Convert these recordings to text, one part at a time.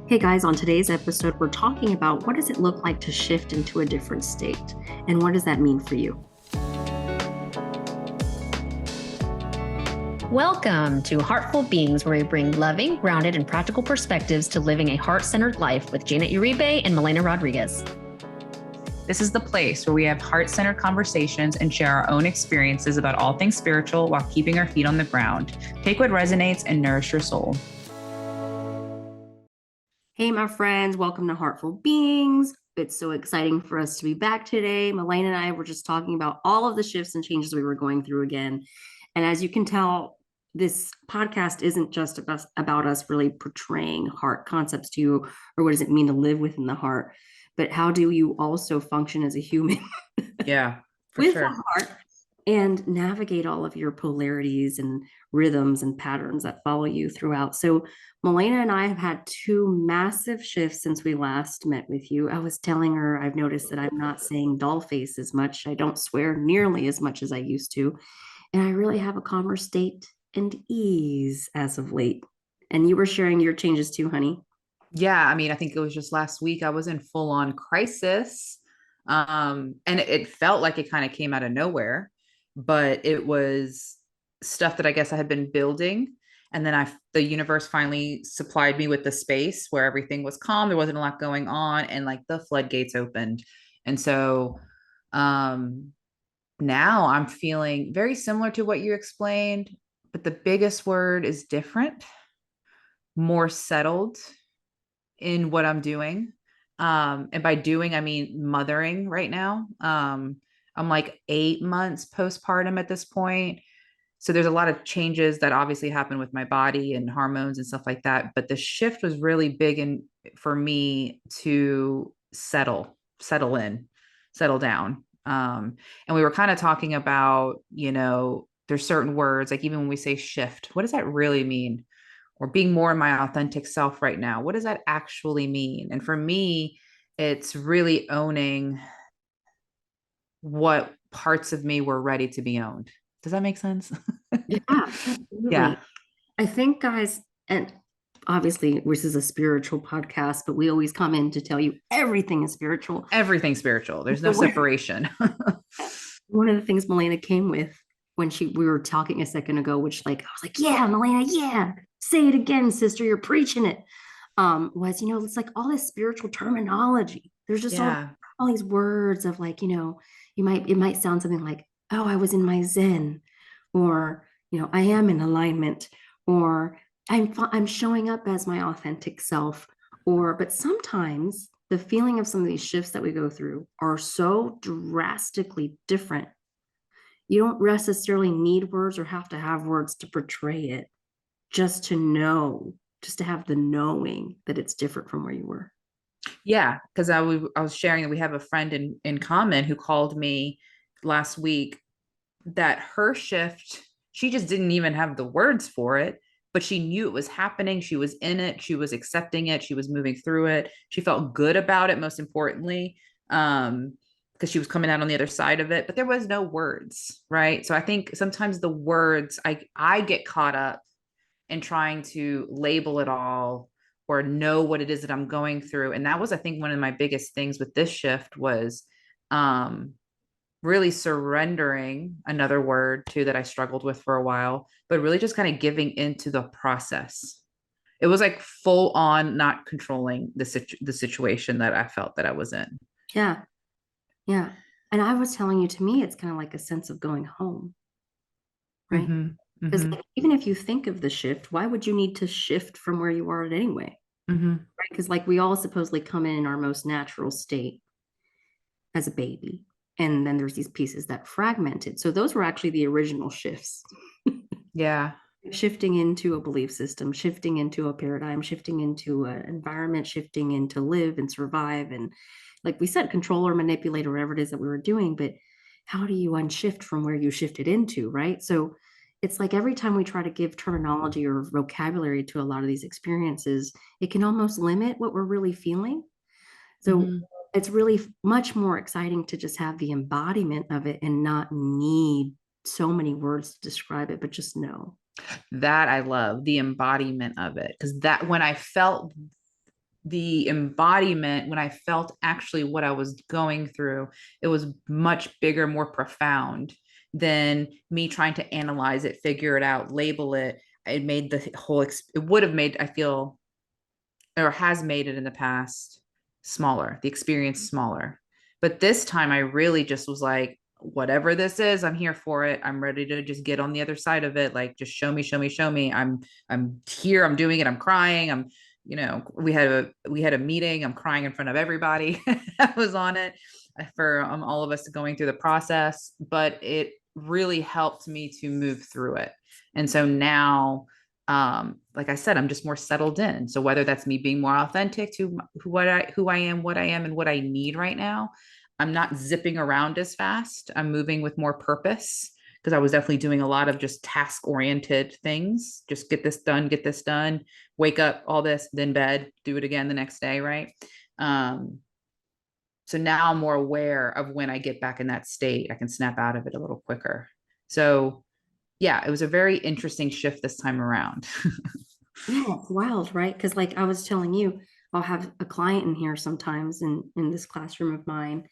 Hey guys, on today's episode, we're talking about what does it look like to shift into a different state and what does that mean for you? Welcome to Heartful Beings, where we bring loving, grounded, and practical perspectives to living a heart-centered life with Janet Uribe and Milena Rodriguez. This is the place where we have heart-centered conversations and share our own experiences about all things spiritual while keeping our feet on the ground. Take what resonates and nourish your soul. Hey, my friends, welcome to Heartful Beings. It's so exciting for us to be back today. Milena and I were just talking about all of the shifts and changes we were going through again. And as you can tell, this podcast isn't just about us really portraying heart concepts to you, or what does it mean to live within the heart, but how do you also function as a human Yeah, for with sure. the heart and navigate all of your polarities and rhythms and patterns that follow you throughout. So Milena and I have had two massive shifts since we last met with you. I was telling her I've noticed that I'm not saying doll face as much. I don't swear nearly as much as I used to. And I really have a calmer state and ease as of late. And you were sharing your changes too, honey. Yeah, I mean, I think it was just last week I was in full-on crisis. And it felt like it kind of came out of nowhere, but it was stuff that I guess I had been building. And then the universe finally supplied me with the space where everything was calm. There wasn't a lot going on, and like the floodgates opened. And so, um, now I'm feeling very similar to what you explained, but the biggest word is different, more settled in what I'm doing. And by doing, I mean mothering right now. I'm like 8 months postpartum at this point. So there's a lot of changes that obviously happen with my body and hormones and stuff like that. But the shift was really big in for me to settle in, settle down. And we were kind of talking about, there's certain words, like even when we say shift, what does that really mean? Or being more in my authentic self right now, what does that actually mean? And for me, it's really owning what parts of me were ready to be owned. Does that make sense? Yeah, absolutely. Yeah. I think, guys, and obviously this is a spiritual podcast, but we always come in to tell you everything is spiritual. Everything spiritual. There's no So separation. one of the things Milena came with when we were talking a second ago, which like I was like, yeah, Milena, yeah, say it again, sister, you're preaching it. Was it's like all this spiritual terminology. There's just Yeah. all these words of like, it might sound something like, oh, I was in my Zen, or I am in alignment, or I'm showing up as my authentic self, but sometimes the feeling of some of these shifts that we go through are so drastically different. You don't necessarily need words or have to have words to portray it, just to know, just to have the knowing that it's different from where you were. Yeah. Because I was sharing that we have a friend in common who called me last week that her shift, she just didn't even have the words for it, but she knew it was happening. She was in it. She was accepting it. She was moving through it. She felt good about it, most importantly, because she was coming out on the other side of it, but there was no words, right? So I think sometimes the words, I get caught up in trying to label it all or know what it is that I'm going through. And that was, I think, one of my biggest things with this shift was um really surrendering, another word too that I struggled with for a while, but really just kind of giving into the process. It was like full on not controlling the situation that I felt that I was in. Yeah. Yeah. And I was telling you, to me, it's kind of like a sense of going home, right? Mm-hmm. Because Mm-hmm. even if you think of the shift, why would you need to shift from where you are at anyway? Mm-hmm. Right? Because like we all supposedly come in our most natural state as a baby. And then there's these pieces that fragmented. So those were actually the original shifts. Yeah. Shifting into a belief system, shifting into a paradigm, shifting into an environment, shifting into live and survive. And like we said, control or manipulate or whatever it is that we were doing. But how do you unshift from where you shifted into, right? So it's like every time we try to give terminology or vocabulary to a lot of these experiences, it can almost limit what we're really feeling. So Mm-hmm. it's really much more exciting to just have the embodiment of it and not need so many words to describe it, but just know. That I love the embodiment of it, because that when I felt the embodiment, when I felt actually what I was going through, it was much bigger, more profound than me trying to analyze it, figure it out, label it. It made the whole, it would have made, I feel, or has made it in the past smaller, the experience smaller. But this time I really just was like, whatever this is, I'm here for it. I'm ready to just get on the other side of it. Like, just show me, show me, show me. I'm here, I'm doing it, I'm crying. I'm, we had a meeting. I'm crying in front of everybody that was on it for all of us going through the process. But it really helped me to move through it. And so now, like I said, I'm just more settled in. So whether that's me being more authentic to who I am, what I am, and what I need right now, I'm not zipping around as fast. I'm moving with more purpose, because I was definitely doing a lot of just task oriented things. Just get this done, wake up, all this, then bed, do it again the next day, right? Um, so now I'm more aware of when I get back in that state, I can snap out of it a little quicker. So yeah, it was a very interesting shift this time around. Yeah, it's wild, right? Because like I was telling you, I'll have a client in here sometimes in this classroom of mine,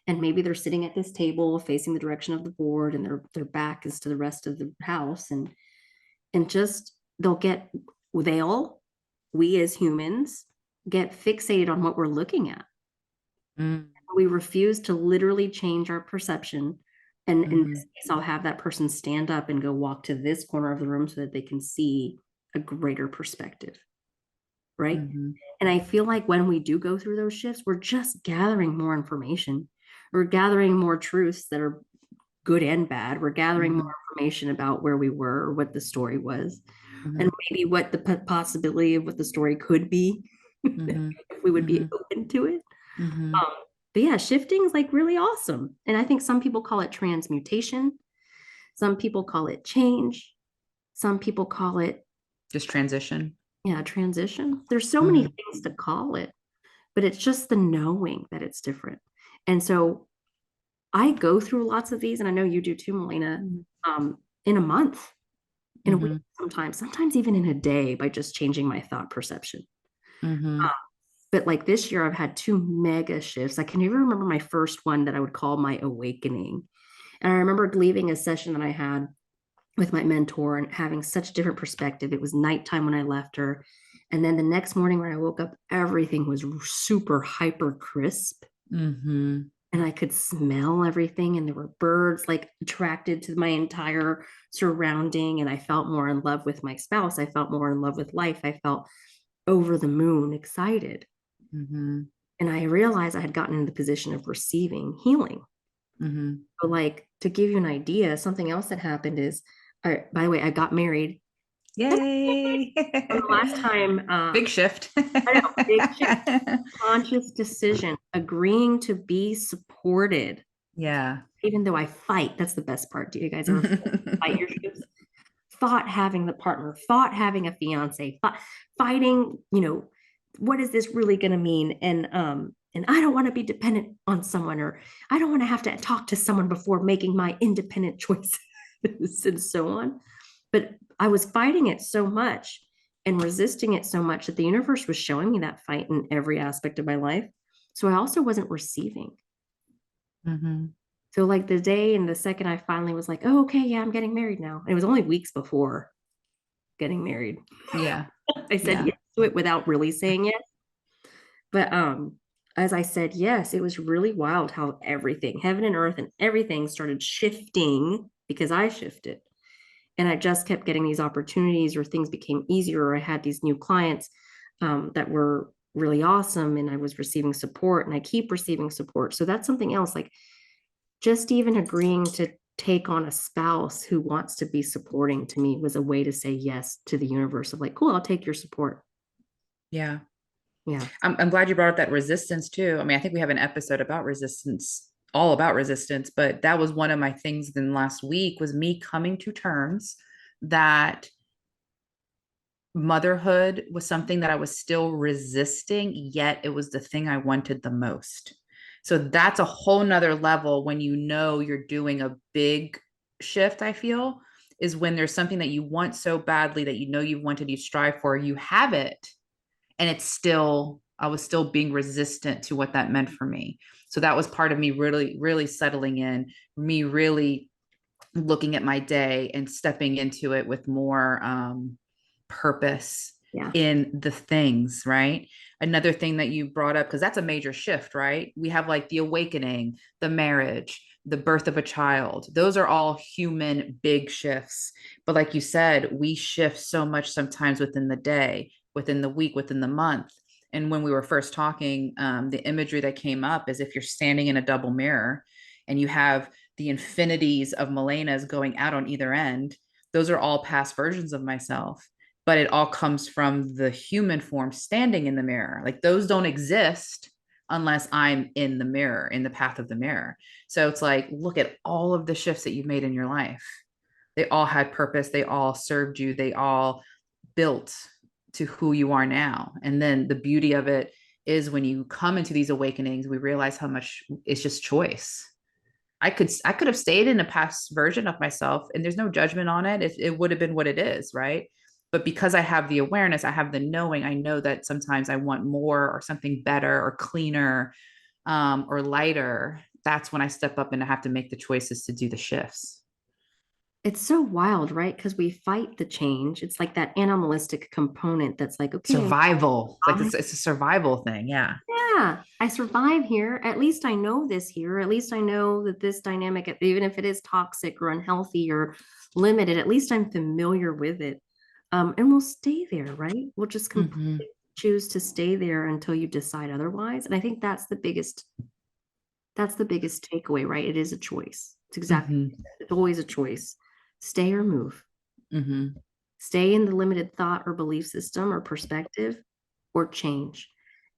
and maybe they're sitting at this table facing the direction of the board, and their back is to the rest of the house, and just they'll we as humans get fixated on what we're looking at. Mm, We refuse to literally change our perception. And in this mhm, case, I'll have that person stand up and go walk to this corner of the room so that they can see a greater perspective, right? mhm, And I feel like when we do go through those shifts, we're just gathering more information. We're gathering more truths that are good and bad. We're gathering more mhm, information about where we were or what the story was, and mhm, maybe what the possibility of what the story could be mhm, if we would be mhm, open to it. mhm. But yeah, shifting is like really awesome. And I think some people call it transmutation. Some people call it change. Some people call it, Just transition. yeah, transition. There's so many Mhm, things to call it, but it's just the knowing that it's different. And so I go through lots of these, and I know you do too, Melina, mhm, in a month, in a week, mhm, sometimes even in a day by just changing my thought perception. mhm, But like this year, I've had two mega shifts. I can even remember my first one that I would call my awakening. And I remember leaving a session that I had with my mentor and having such different perspective. It was nighttime when I left her. And then the next morning when I woke up, everything was super hyper crisp. mhm, And I could smell everything. And there were birds like attracted to my entire surrounding. And I felt more in love with my spouse. I felt more in love with life. I felt over the moon excited. mhm, And I realized I had gotten in the position of receiving healing. mhm. So, like, to give you an idea, something else that happened is, by the way, I got married. Yay. And the last time, Big shift. I know, big shift, conscious decision, agreeing to be supported, Yeah. even though I fight. That's the best part. Do you guys ever fight your shifts? Fought having the partner, fought having a fiance, fighting, what is this really going to mean? And I don't want to be dependent on someone, or I don't want to have to talk to someone before making my independent choices and so on. But I was fighting it so much and resisting it so much that the universe was showing me that fight in every aspect of my life. So I also wasn't receiving. Mhm. So like the day and the second I finally was like, oh, okay, yeah, I'm getting married now. And it was only weeks before getting married. Yeah. I said Yeah. yes to it without really saying yes. But as I said yes, it was really wild how everything, heaven and earth and everything started shifting because I shifted. And I just kept getting these opportunities, or things became easier, or I had these new clients that were really awesome, and I was receiving support, and I keep receiving support. So that's something else, like just even agreeing to take on a spouse who wants to be supporting to me was a way to say yes to the universe of like, cool, I'll take your support. Yeah. Yeah. I'm glad you brought up that resistance too. I mean, I think we have an episode about resistance, all about resistance, but that was one of my things in last week, was me coming to terms that motherhood was something that I was still resisting, yet it was the thing I wanted the most. So that's a whole nother level when you know you're doing a big shift, I feel, is when there's something that you want so badly that you know you've wanted, you strive for, you have it, and it's still I was still being resistant to what that meant for me. So that was part of me really, really settling in, me really looking at my day and stepping into it with more purpose Yeah. in the things, right? Another thing that you brought up, because that's a major shift, right? We have like the awakening, the marriage, the birth of a child. Those are all human big shifts. But like you said, we shift so much sometimes within the day, within the week, within the month. And when we were first talking, the imagery that came up is if you're standing in a double mirror and you have the infinities of Melenas going out on either end, those are all past versions of myself. But it all comes from the human form standing in the mirror. Like those don't exist unless I'm in the mirror, in the path of the mirror. So it's like, look at all of the shifts that you've made in your life. They all had purpose. They all served you. They all built to who you are now. And then the beauty of it is when you come into these awakenings, we realize how much it's just choice. I could have stayed in a past version of myself and there's no judgment on it. It would have been what it is, right? But because I have the awareness, I have the knowing, I know that sometimes I want more or something better or cleaner, or lighter. That's when I step up and I have to make the choices to do the shifts. It's so wild, right? Because we fight the change. It's like that animalistic component that's like, okay, Survival, like I, it's a survival thing. Yeah. yeah, I survive here. At least I know this here. At least I know that this dynamic, even if it is toxic or unhealthy or limited, at least I'm familiar with it. And we'll stay there, right? We'll just Mm-hmm. completely choose to stay there until you decide otherwise. And I think that's the biggest takeaway, right? It is a choice. It's exactly, Mm-hmm. it's always a choice. Stay or move. Mm-hmm. Stay in the limited thought or belief system or perspective, or change.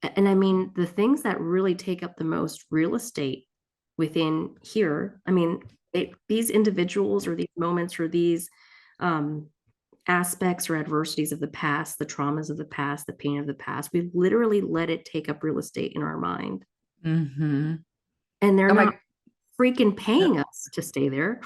And I mean, the things that really take up the most real estate within here, I mean, these individuals or these moments or these um, aspects or adversities of the past, the traumas of the past, the pain of the past, we've literally let it take up real estate in our mind. Mm-hmm. And they're Oh not my, freaking paying us to stay there.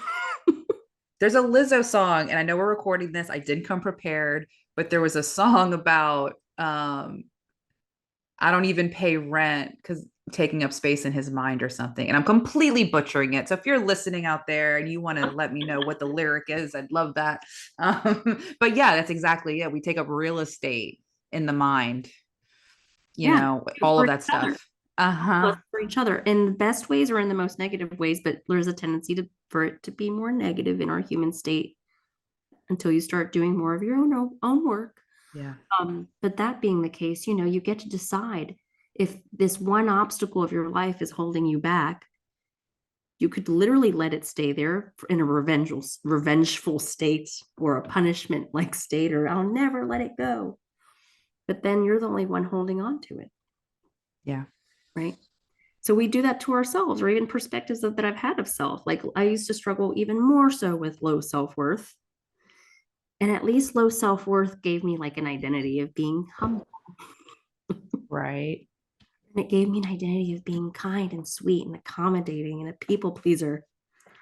there's a Lizzo song, and I know we're recording this. I didn't come prepared, but there was a song about I don't even pay rent because taking up space in his mind or something. And I'm completely butchering it. So if you're listening out there and you want to let me know what the lyric is, I'd love that. But yeah, that's exactly it. We take up real estate in the mind, Yeah, all for of each that other. stuff. Uh-huh. For each other in the best ways or in the most negative ways, but there's a tendency for it to be more negative in our human state until you start doing more of your own work. Yeah. But that being the case, you get to decide if this one obstacle of your life is holding you back. You could literally let it stay there in a revengeful state or a punishment like state, or I'll never let it go. But then you're the only one holding on to it, Yeah. right? So we do that to ourselves, or even perspectives that I've had of self. Like I used to struggle even more so with low self-worth. And at least low self-worth gave me like an identity of being humble. Right. And it gave me an identity of being kind and sweet and accommodating and a people pleaser.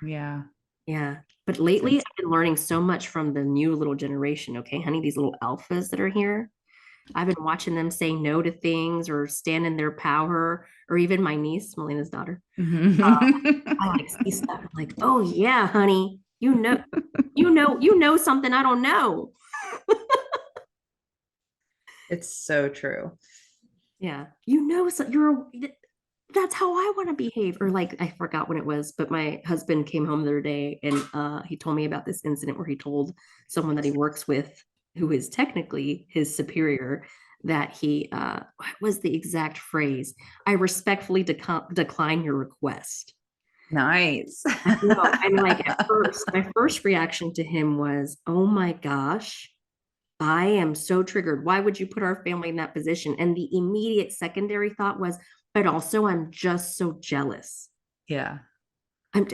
Yeah. Yeah. But lately, It's, I've been learning so much from the new little generation. Okay, honey, these little alphas that are here. I've been watching them say no to things or stand in their power, or even my niece, Melina's daughter. I like see stuff. I'm like, oh yeah, honey, you know something I don't know. it's so true. Yeah, so that's how I want to behave. Or like I forgot when it was, but my husband came home the other day and he told me about this incident where he told someone that he works with, who is technically his superior, that what was the exact phrase? I respectfully decline your request. Nice. I know. And like at first, my first reaction to him was, oh my gosh, I am so triggered. Why would you put our family in that position? And the immediate secondary thought was, but also I'm just so jealous. Yeah. I'm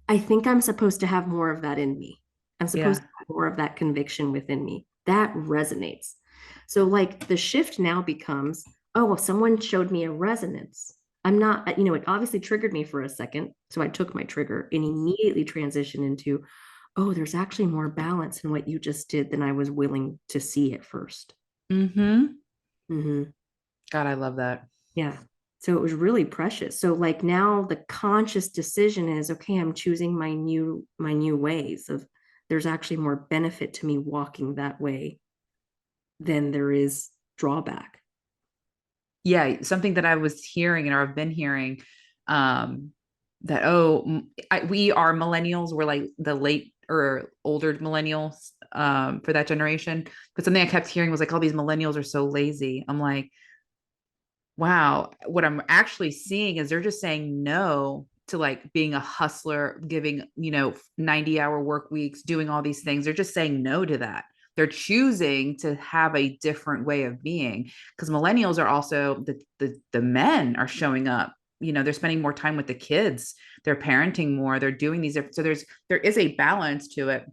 I think I'm supposed to have more of that in me. I'm supposed Yeah. to have more of that conviction within me. That resonates. So like the shift now becomes, oh, well, someone showed me a resonance. I'm not, it obviously triggered me for a second. So I took my trigger and immediately transitioned into, oh, there's actually more balance in what you just did than I was willing to see at first. Mm-hmm. Mm-hmm. God, I love that. Yeah. So it was really precious. So like now the conscious decision is, okay, I'm choosing my new ways of there's actually more benefit to me walking that way than there is drawback. Yeah, something that I was hearing or I've been hearing, um, that we are millennials. We're like the late or older millennials, for that generation. But something I kept hearing was like, all these millennials are so lazy. I'm like, wow, what I'm actually seeing is they're just saying no to like being a hustler, giving, 90-hour work weeks, doing all these things. They're just saying no to that. They're choosing to have a different way of being, because millennials are also the men are showing up. They're spending more time with the kids. They're parenting more. They're doing these. So there is a balance to it.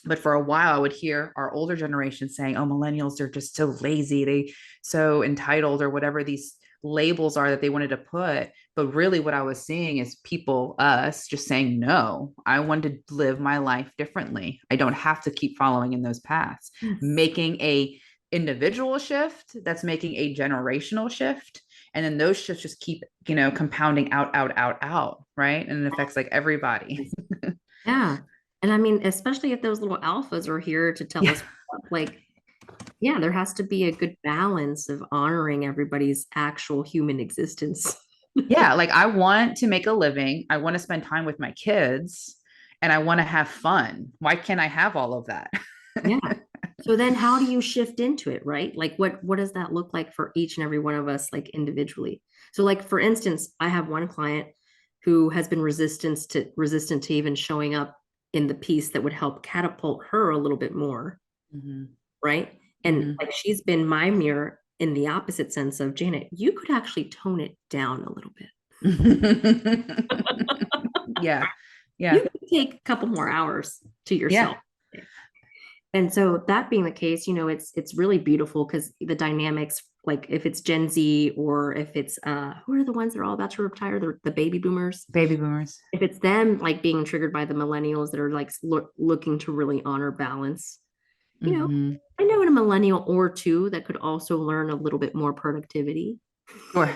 But for a while, I would hear our older generation saying, "Oh, millennials, they're just so lazy. They so entitled," or whatever these labels are that they wanted to put. But really, what I was seeing is people, us, just saying, no, I want to live my life differently. I don't have to keep following in those paths. Yes. Making a individual shift, that's making a generational shift. And then those shifts just keep, compounding out, right? And it affects like everybody. Yeah. And I mean, especially if those little alphas are here to tell Yeah. us, like, yeah, there has to be a good balance of honoring everybody's actual human existence. Yeah, like I want to make a living. I want to spend time with my kids and I want to have fun. Why can't I have all of that? Yeah. So then how do you shift into it, right? Like what does that look like for each and every one of us, like individually? So like for instance, I have one client who has been resistant to even showing up in the piece that would help catapult her a little bit more, Mm-hmm. right? And Mm-hmm. like she's been my mirror in the opposite sense of, Janet, you could actually tone it down a little bit. Yeah. You Yeah. could take a couple more hours to Yeah. yourself. And so that being the case, it's really beautiful because the dynamics, like if it's Gen Z or if it's who are the ones that are all about to retire, the baby boomers. Baby boomers. If it's them like being triggered by the millennials that are like looking to really honor balance, you know, Mm-hmm. I know in a millennial or two that could also learn a little bit more productivity. Sure.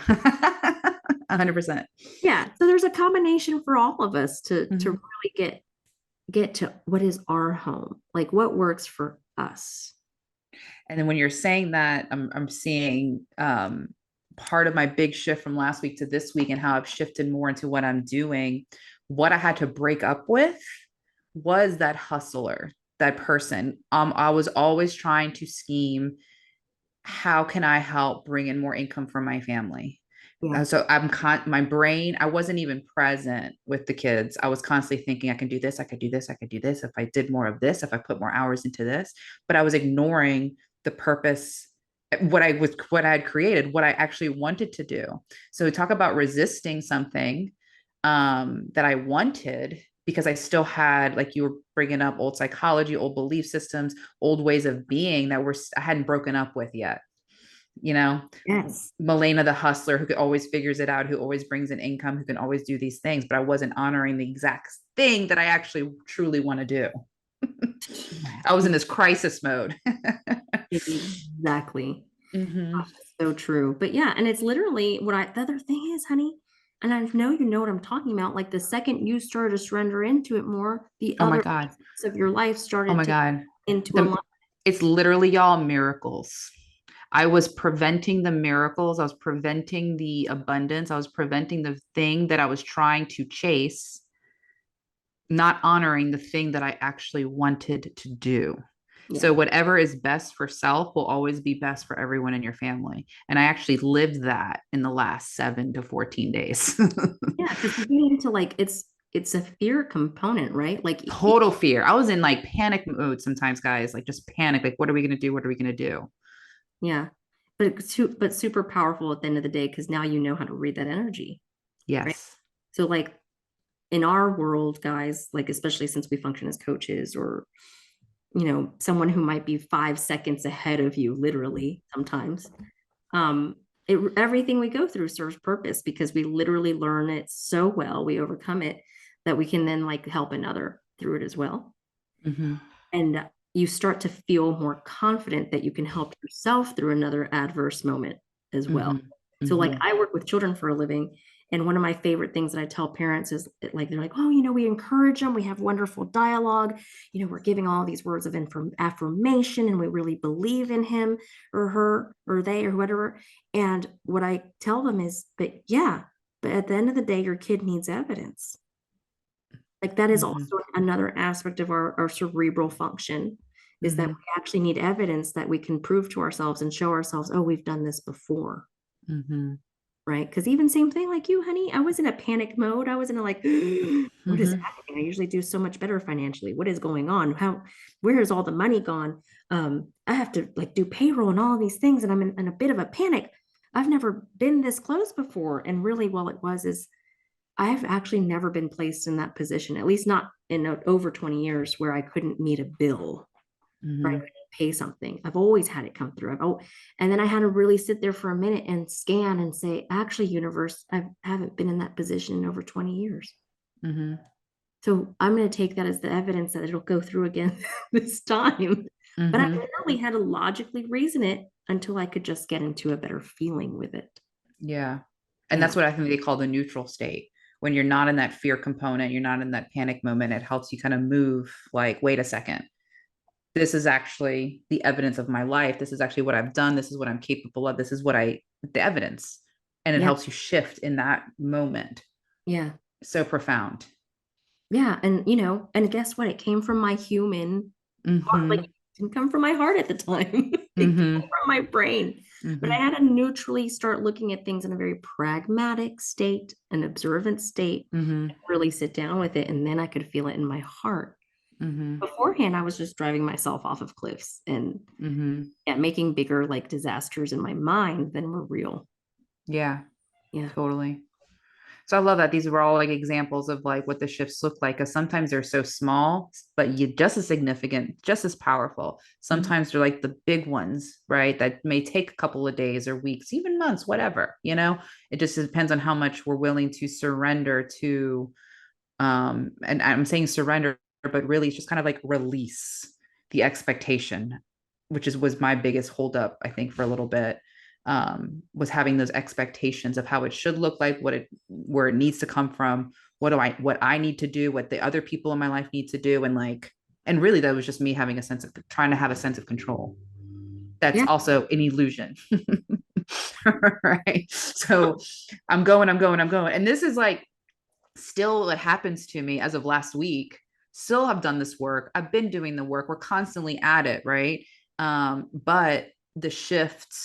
100%. Yeah. So there's a combination for all of us to Mm-hmm. really get to what is our home, like what works for us. And then when you're saying that, I'm seeing, part of my big shift from last week to this week and how I've shifted more into what I'm doing. What I had to break up with was that hustler, that person. I was always trying to scheme, how can I help bring in more income for my family? Yeah. So my brain, I wasn't even present with the kids. I was constantly thinking, I can do this, I could do this, I could do this. If I did more of this, if I put more hours into this, but I was ignoring the purpose, what I had created, what I actually wanted to do. So we talk about resisting something, that I wanted, because I still had, like you were bringing up, old psychology, old belief systems, old ways of being that I hadn't broken up with yet. You know, Yes. Milena the hustler who always figures it out, who always brings in income, who can always do these things, but I wasn't honoring the exact thing that I actually truly want to do. I was in this crisis mode. Exactly. Mm-hmm. So true. But yeah, and it's literally the other thing is, honey, and I know you know what I'm talking about. Like the second you started to surrender into it more, the Oh my other God. aspects of your life Oh started my to God. into a The It's literally, y'all, miracles. I was preventing the miracles. I was preventing the abundance. I was preventing the thing that I was trying to chase, not honoring the thing that I actually wanted to do. yeah. So, whatever is best for self will always be best for everyone in your family. And I actually lived that in the last 7 to 14 days. Yeah, because you get into like it's a fear component, right? Like Total fear. I was in like panic mode sometimes, guys, like just panic. Like, what are we going to do? What are we going to do? yeah. But super powerful at the end of the day because now you know how to read that energy, right? Yes. So like in our world, guys, like especially since we function as coaches or someone who might be 5 seconds ahead of you, literally sometimes. Um, everything we go through serves purpose because we literally learn it so well, we overcome it that we can then like help another through it as well. Mm-hmm. And you start to feel more confident that you can help yourself through another adverse moment. as well. Mm-hmm. So like Mm-hmm. I work with children for a living. And one of my favorite things that I tell parents is like, they're like, oh, we encourage them. We have wonderful dialogue. We're giving all these words of affirmation and we really believe in him or her or they or whatever. And what I tell them is, but yeah, but at the end of the day, your kid needs evidence. Like that is Mm-hmm. also another aspect of our cerebral function is that we Mm-hmm. actually need evidence that we can prove to ourselves and show ourselves, oh, we've done this before. Mm-hmm. Right. Because even same thing like you, honey, I was in a panic mode. I was in a like, what is Mm-hmm. happening? I usually do so much better financially. What is going on? Where is all the money gone? I have to like do payroll and all of these things, and I'm in a bit of a panic. I've never been this close before. And really, well, it was is I've actually never been placed in that position, at least not in over 20 years where I couldn't meet a bill, right? Mm-hmm. Pay something. I've always had it come through. And then I had to really sit there for a minute and scan and say, actually, universe, I haven't been in that position in over 20 years. Mm-hmm. So I'm going to take that as the evidence that it'll go through again this time. But I Mm-hmm. really had to logically reason it until I could just get into a better feeling with it. Yeah. And Yeah. that's what I think they call the neutral state. When you're not in that fear component, you're not in that panic moment, it helps you kind of move like, wait a second, this is actually the evidence of my life. This is actually what I've done. This is what I'm capable of. This is the evidence. And it Yeah. helps you shift in that moment. Yeah. So profound. Yeah. And, and guess what? It came from my human heart. Like, Mm-hmm. it didn't come from my heart at the time. It came Mm-hmm. from my brain. But I Mm-hmm. had to neutrally start looking at things in a very pragmatic state, an observant state, Mm-hmm. really sit down with it. And then I could feel it in my heart. Mm-hmm. Beforehand, I was just driving myself off of cliffs and Mm-hmm. yeah, making bigger like disasters in my mind than were real. Yeah, Yeah. totally. So I love that these were all like examples of like what the shifts look like. Because sometimes they're so small, but you just as significant, just as powerful. Mhm. Sometimes they're like the big ones, right? That may take a couple of days or weeks, even months, whatever. It just depends on how much we're willing to surrender to. And I'm saying surrender, but really it's just kind of like release the expectation, which was my biggest holdup, I think, for a little bit. Was having those expectations of how it should look like, where it needs to come from, what I need to do, what the other people in my life need to do, and really that was just me having trying to have a sense of control. That's Yeah. also an illusion. Right. So I'm going, and this is like still what happens to me as of last week. Still have done this work. I've been doing the work. We're constantly at it, right? But the shift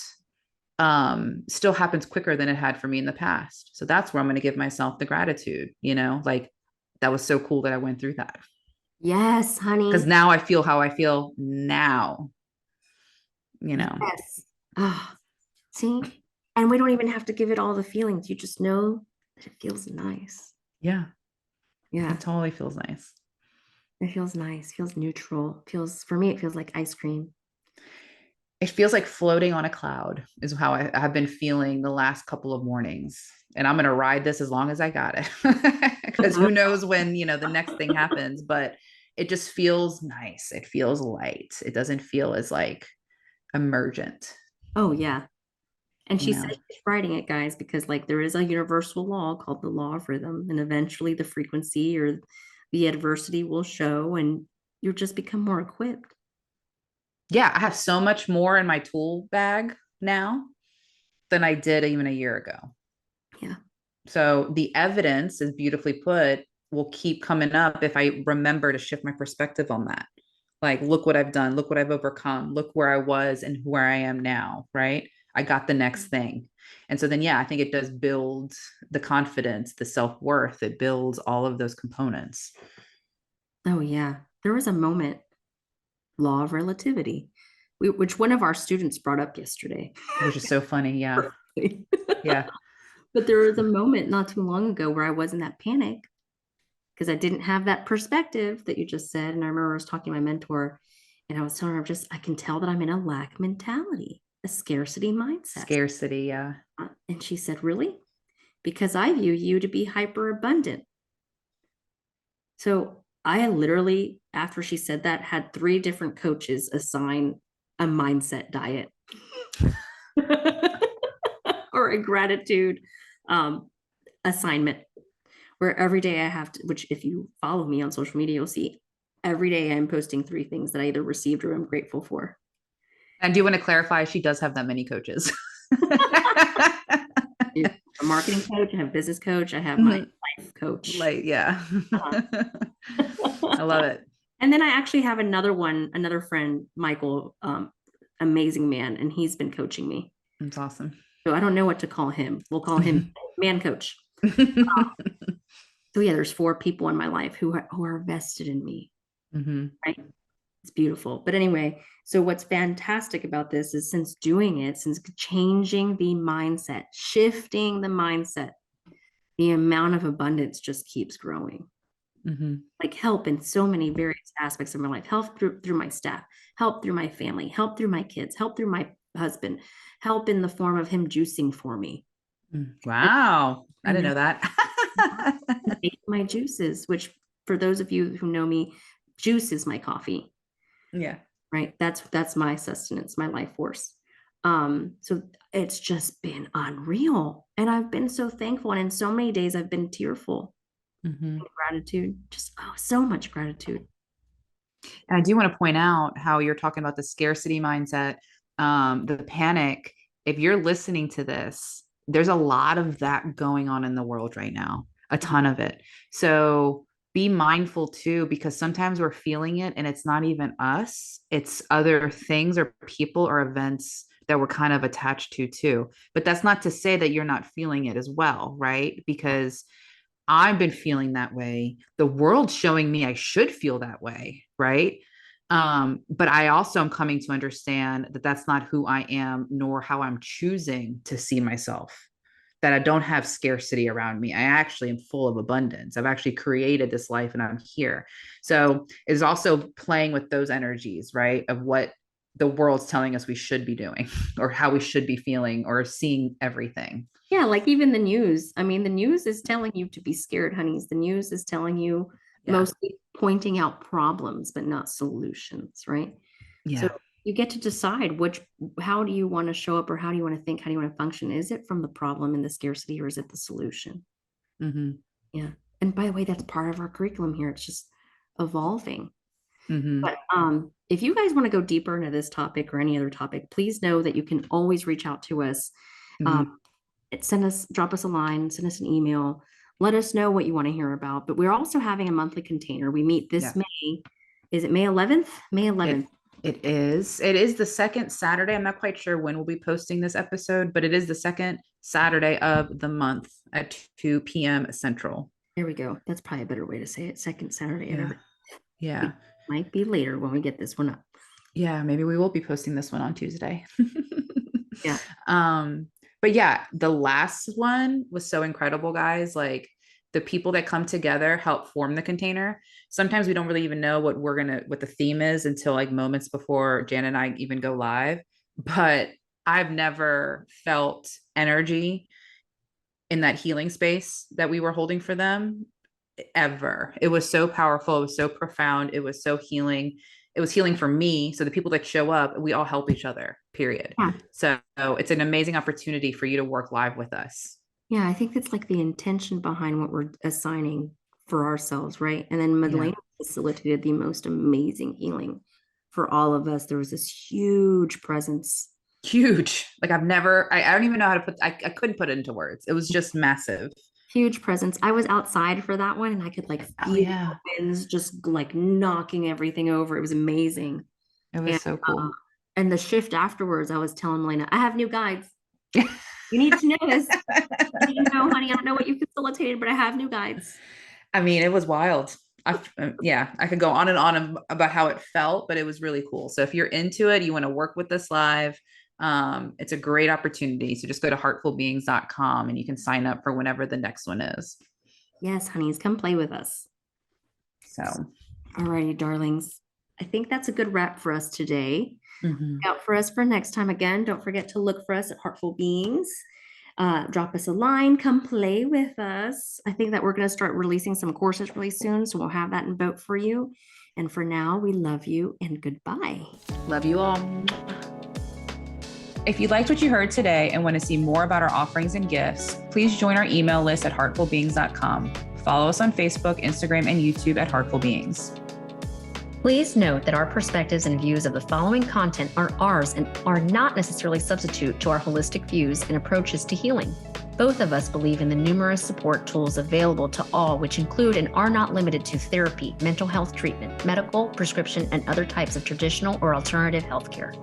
still happens quicker than it had for me in the past. So that's where I'm going to give myself the gratitude, like that was so cool that I went through that. Yes, Because honey. now I feel how I feel now. Yes. Ah, see? And we don't even have to give it all the feelings. You just know that it feels nice. Yeah, Yeah. it totally feels nice. It feels nice, feels neutral, for me, it feels like ice cream. It feels like floating on a cloud is how I have been feeling the last couple of mornings. And I'm going to ride this as long as I got it. Because who knows when, the next thing happens, but it just feels nice. It feels light. It doesn't feel as like emergent, Oh, yeah. And you she says know? she's writing it, guys, because like there is a universal law called the law of rhythm, and eventually the frequency or the adversity will show, and you'll just become more equipped. Yeah, I have so much more in my tool bag now than I did even a year ago. Yeah. So the evidence is beautifully put, will keep coming up if I remember to shift my perspective on that. Like, look what I've done, look what I've overcome, look where I was and where I am now, right? I got the next thing. And so then, yeah, I think it does build the confidence, the self worth, it builds all of those components. Oh, yeah. There was a moment, law of relativity, which one of our students brought up yesterday. Which is so funny. Yeah. Yeah. But there was a moment not too long ago where I was in that panic because I didn't have that perspective that you just said. And I remember I was talking to my mentor and I was telling her, I can tell that I'm in a lack mentality, a scarcity mindset. Scarcity. Yeah. And she said, really? Because I view you to be hyper abundant. So I literally, after she said that, had 3 different coaches assign a mindset diet. or a gratitude assignment where every day I have to, which if you follow me on social media, you'll see every day I'm posting 3 things that I either received or I'm grateful for. And do you want to clarify? She does have that many coaches. A marketing coach, I have a business coach, I have my life coach. Like, yeah. I love it. And then I actually have another friend, Michael, amazing man, and he's been coaching me. That's awesome. So I don't know what to call him. We'll call him man coach. So yeah, there's 4 people in my life who are vested in me. Right? It's beautiful. But anyway, so what's fantastic about this is since doing it, since changing the mindset, shifting the mindset, the amount of abundance just keeps growing. Like help in so many various aspects of my life, help through my staff, help through my family, help through my kids, help through my husband, help in the form of him juicing for me. Wow. I didn't know that. My juices, which for those of you who know me, juice is my coffee. Yeah. Right. That's my sustenance, my life force. So it's just been unreal. And I've been so thankful. And in so many days I've been tearful. Gratitude, just so much gratitude. And I do want to point out how you're talking about the scarcity mindset, the panic. If you're listening to this, there's a lot of that going on in the world right now, a ton of it. So be mindful too, because sometimes we're feeling it and it's not even us, it's other things or people or events that we're kind of attached to too. But that's not to say that you're not feeling it as well, right? Because I've been feeling that way. The world's showing me I should feel that way, right? But I also am coming to understand that that's not who I am, nor how I'm choosing to see myself. That I don't have scarcity around me. I actually am full of abundance. I've actually created this life and I'm here. So it's also playing with those energies, right? Of what the world's telling us we should be doing or how we should be feeling or seeing everything. Yeah, like even the news. I mean, the news is telling you to be scared, honeys. The news is telling you mostly pointing out problems, but not solutions, right? Yeah. So you get to decide how do you want to show up or how do you want to think? How do you want to function? Is it from the problem and the scarcity or is it the solution? Yeah. And by the way, that's part of our curriculum here. It's just evolving. But if you guys want to go deeper into this topic or any other topic, please know that you can always reach out to us. Drop us a line, send us an email, let us know what you want to hear about. But we're also having a monthly container. We meet this May. Is it May 11th? May 11th. It is the second Saturday. I'm not quite sure when we'll be posting this episode, but it is the second Saturday of the month at 2 p.m. Central. There we go. That's probably a better way to say it. Second Saturday. Yeah. It might be later when we get this one up. Yeah, maybe we will be posting this one on Tuesday. Yeah. But yeah, the last one was so incredible, guys. Like the people that come together help form the container. Sometimes we don't really even know what the theme is until like moments before Jan and I even go live. But I've never felt energy in that healing space that we were holding for them ever. It was so powerful. It was so profound. It was so healing. It was healing for me. So the people that show up, we all help each other, period. Yeah. So it's an amazing opportunity for you to work live with us. Yeah, I think that's like the intention behind what we're assigning for ourselves, right? And then Madeleine facilitated the most amazing healing for all of us. There was this huge presence. Huge. Like I don't even know how to I couldn't put it into words. It was just massive. Huge presence. I was outside for that one and I could like feel the winds just like knocking everything over. It was amazing. It was so cool. And the shift afterwards, I was telling Melina, I have new guides. You need to know this. You need to know, honey, I don't know what you facilitated, but I have new guides. I mean, it was wild. I could go on and on about how it felt, but it was really cool. So if you're into it, you want to work with us live, it's a great opportunity. So just go to heartfulbeings.com and you can sign up for whenever the next one is. Yes, honeys, come play with us. So, alrighty, darlings. I think that's a good wrap for us today. Out for us for next time. Again, don't forget to look for us at Heartful Beings. Drop us a line, come play with us. I think that we're going to start releasing some courses really soon, so we'll have that in boat for you. And for now, we love you and goodbye. Love you all. If you liked what you heard today and want to see more about our offerings and gifts, please join our email list at heartfulbeings.com. Follow us on Facebook, Instagram, and YouTube at Heartful Beings. Please note that our perspectives and views of the following content are ours and are not necessarily substitute to our holistic views and approaches to healing. Both of us believe in the numerous support tools available to all, which include and are not limited to therapy, mental health treatment, medical, prescription, and other types of traditional or alternative healthcare.